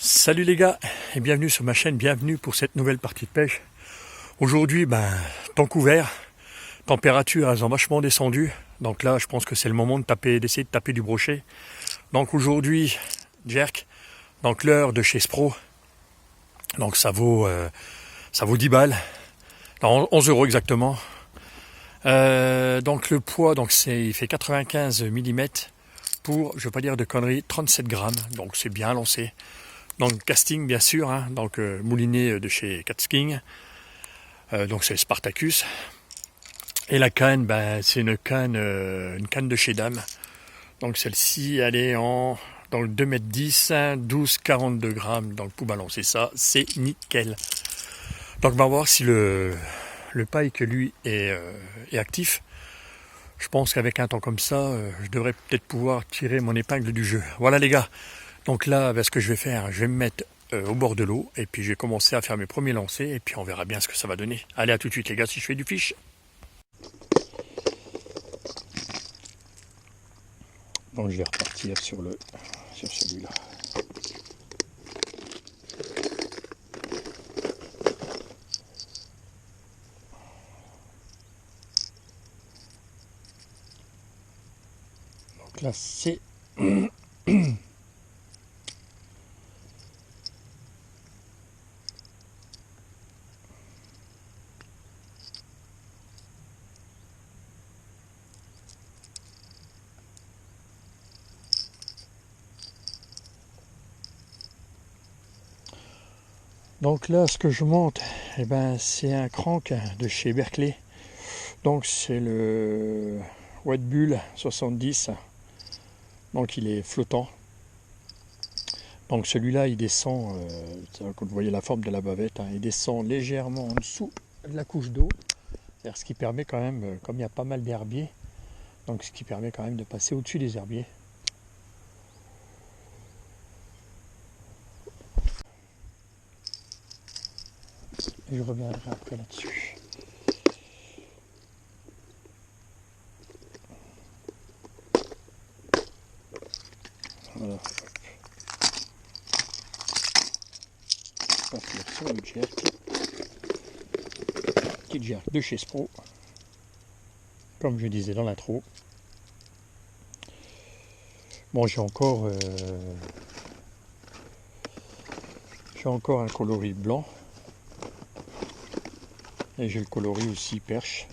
Salut les gars et bienvenue sur ma chaîne, bienvenue pour cette nouvelle partie de pêche. Aujourd'hui, temps couvert, température elles ont vachement descendu, donc là je pense que c'est le moment d'essayer de taper du brochet. Donc aujourd'hui, jerk, donc l'heure de chez Spro, donc ça vaut 10 balles, non, 11 euros exactement. Donc le poids, il fait 95 mm pour, je ne vais pas dire de conneries, 37 grammes, donc c'est bien lancé. Donc casting bien sûr, hein, moulinet de chez Catsking, donc c'est Spartacus. Et la canne, c'est une canne de chez Dame. Donc celle-ci, elle est dans le 2,10 m, 12,42 grammes dans le pou balancé. Ça, c'est nickel. Donc on va voir si le pike, lui, est actif. Je pense qu'avec un temps comme ça, je devrais peut-être pouvoir tirer mon épingle du jeu. Voilà les gars. Donc là, ce que je vais faire, je vais me mettre au bord de l'eau et puis je vais commencer à faire mes premiers lancers et puis on verra bien ce que ça va donner. Allez, à tout de suite les gars si je fais du fish. Donc je vais repartir sur celui-là. Donc là c'est donc là ce que je monte, c'est un crank de chez Berkeley. Donc c'est le White Bull 70. Donc il est flottant. Donc celui-là il descend, vous voyez la forme de la bavette, hein, il descend légèrement en dessous de la couche d'eau. Ce qui permet quand même, comme il y a pas mal d'herbiers, donc ce qui permet quand même de passer au-dessus des herbiers. Et je reviendrai après là-dessus. Voilà. Sur le jerk. Petit jerk de chez Spro. Comme je disais dans l'intro. Bon, j'ai encore un coloris blanc. Et j'ai le coloris aussi perche.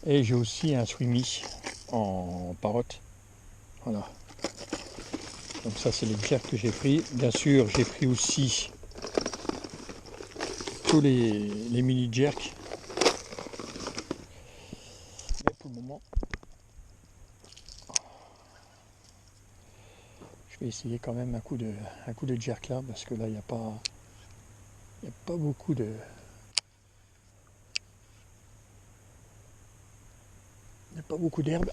Et j'ai aussi un swimmy en parotte. Voilà. Donc ça c'est les jerks que j'ai pris. Bien sûr j'ai pris aussi tous les mini jerks. Mais pour le moment, je vais essayer quand même un coup de jerk là parce que là il n'y a pas beaucoup de. Il n'y a pas beaucoup d'herbe.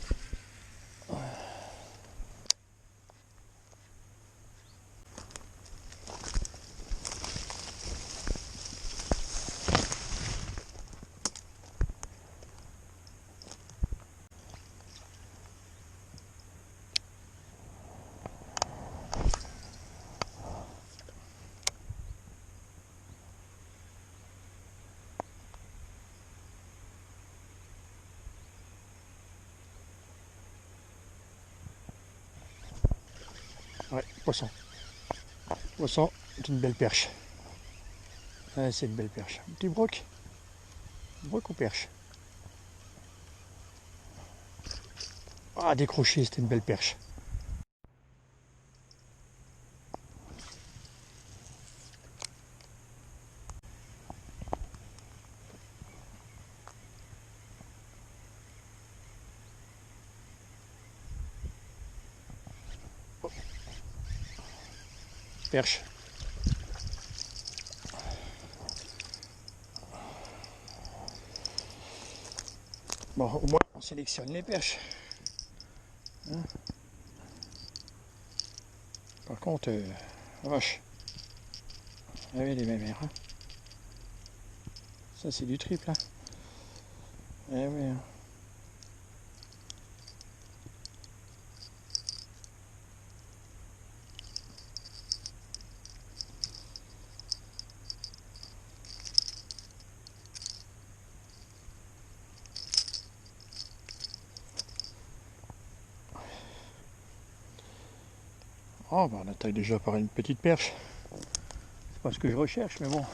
Ouais, poisson. Poisson, c'est une belle perche. Ouais, c'est une belle perche. Un petit broc. Broc ou perche. Ah, décroché, c'était une belle perche. Oh. Perche. Bon, au moins on sélectionne les perches. Hein. Par contre, la vache. Ah oui, les mêmes airs. Hein. Ça c'est du triple. Hein. Eh oui. Hein. Oh, bah, on attaque déjà par une petite perche. C'est pas ce que je recherche, mais bon.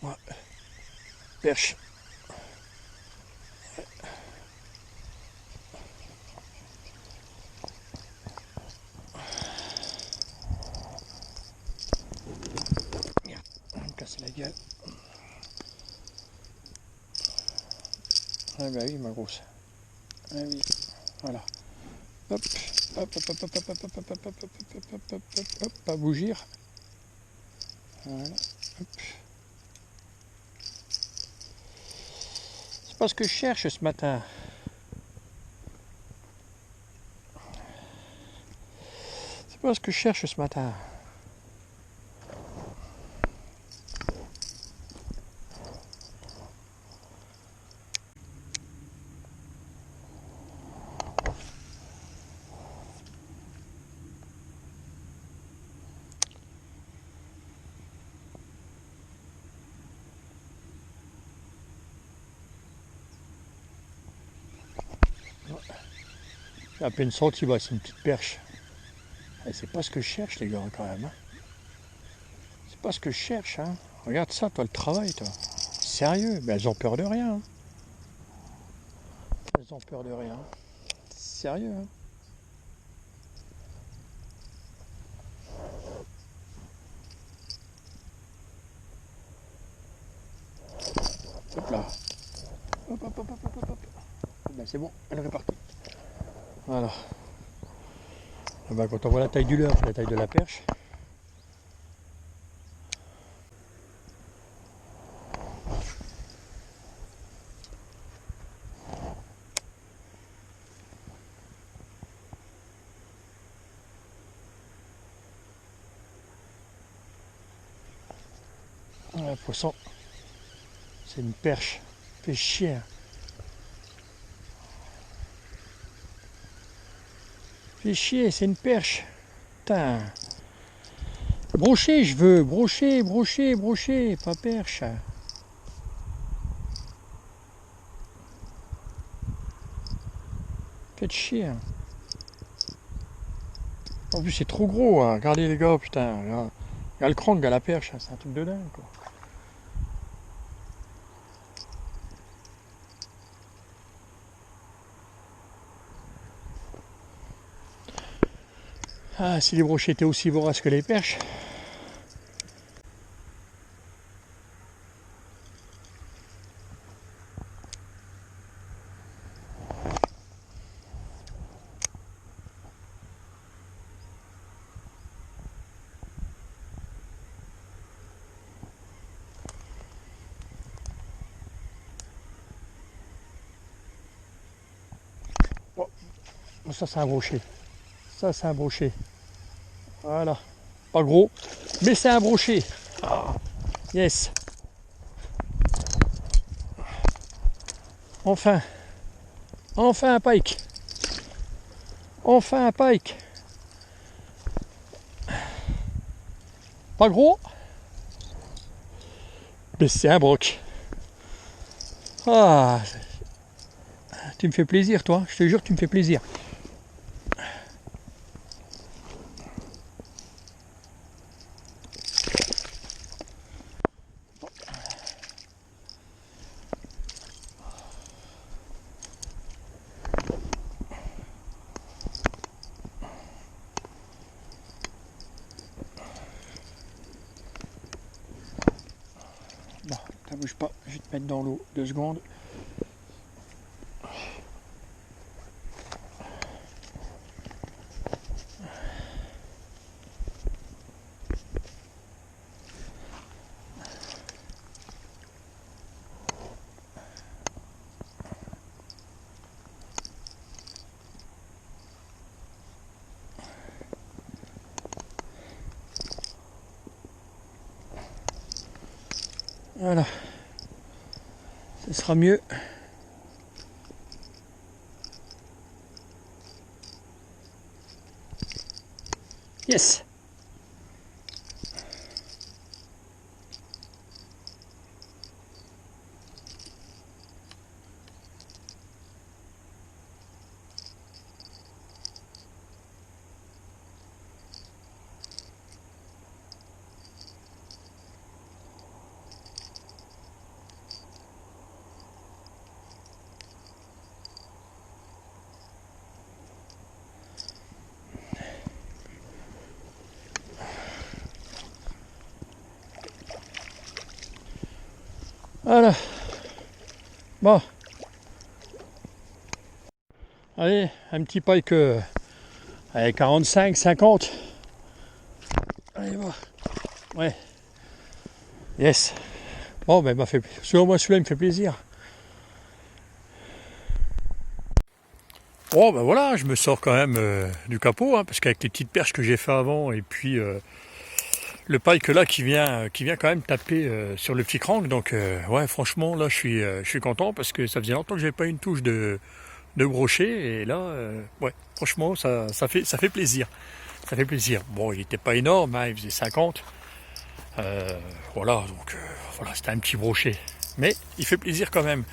Ouais. Perche. Merde, on va me casser la gueule. Ah bah oui, ma grosse. Ah oui, voilà. Hop, hop, hop, hop, hop, hop, hop, hop, hop, hop, hop, hop, hop, hop, hop, hop, pas bougir. Voilà, hop. C'est pas ce que je cherche ce matin. C'est pas ce que je cherche ce matin. J'ai à peine senti, bah, c'est une petite perche. Et c'est pas ce que je cherche les gars quand même. Hein. C'est pas ce que je cherche. Hein. Regarde ça, toi, le travail, toi. Sérieux, mais elles ont peur de rien. Hein. Elles ont peur de rien. Sérieux. Hein. Hop là. Hop, hop, hop, hop, hop, hop. Ben, c'est bon, elle est repartie. Voilà. Et ben, quand on voit la taille du leurre, la taille de la perche. Le poisson, c'est une perche. Fait chier. Hein. Fait chier, c'est une perche. Putain. Brochet, je veux. Brochet, brochet, brochet, pas perche. Faites chier. Hein. En plus, c'est trop gros. Hein. Regardez les gars, putain. Regarde le crank à la perche. Hein. C'est un truc de dingue, quoi. Ah, si les brochets étaient aussi voraces que les perches. Bon, ça c'est un brochet. Ça c'est un brochet. Voilà. Pas gros, mais c'est un brochet. Ah, yes. Enfin. Enfin un pike. Enfin un pike. Pas gros, mais c'est un broc. Ah, tu me fais plaisir toi, je te jure tu me fais plaisir. Bon, ça bouge pas, je vais te mettre dans l'eau 2 secondes. Voilà, ce sera mieux. Yes. Voilà. Bon. Allez, un petit pike allez, 45, 50. Allez, bon. Ouais. Yes. Bon, ben, m'a fait. Selon moi, celui-là, il me fait plaisir. Bon, ben voilà, je me sors quand même du capot, hein, parce qu'avec les petites perches que j'ai fait avant, et puis le pike là qui vient quand même taper sur le petit crank. Donc, ouais, franchement, là, je suis content parce que ça faisait longtemps que j'avais pas eu une touche de brochet, et là, ouais, franchement, ça fait plaisir. Ça fait plaisir. Bon, il n'était pas énorme, hein, il faisait 50. Voilà, donc voilà, c'était un petit brochet. Mais il fait plaisir quand même.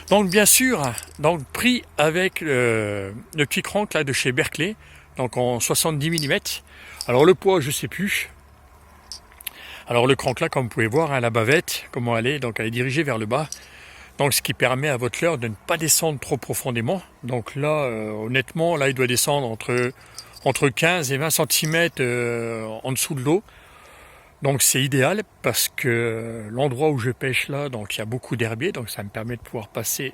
Donc bien sûr, donc pris avec le petit crank là de chez Berkeley, donc en 70 mm. Alors le poids, je sais plus. Alors le crank là, comme vous pouvez voir, hein, la bavette, comment elle est, donc elle est dirigée vers le bas. Donc ce qui permet à votre leurre de ne pas descendre trop profondément. Donc là, honnêtement, là il doit descendre entre 15 et 20 cm en dessous de l'eau. Donc c'est idéal parce que l'endroit où je pêche là, donc il y a beaucoup d'herbiers, donc ça me permet de pouvoir passer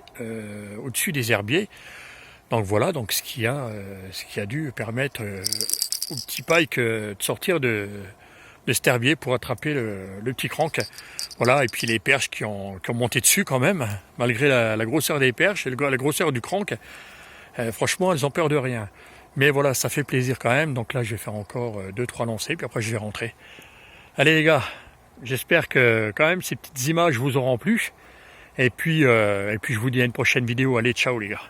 au-dessus des herbiers. Donc voilà, donc ce qui a dû permettre au petit pike de sortir de cet herbier pour attraper le petit crank. Voilà, et puis les perches qui ont monté dessus quand même, malgré la grosseur des perches et la grosseur du crank, franchement elles ont peur de rien. Mais voilà, ça fait plaisir quand même, donc là je vais faire encore 2-3 lancers, puis après je vais rentrer. Allez les gars, j'espère que quand même ces petites images vous auront plu. Et puis je vous dis à une prochaine vidéo. Allez, ciao les gars.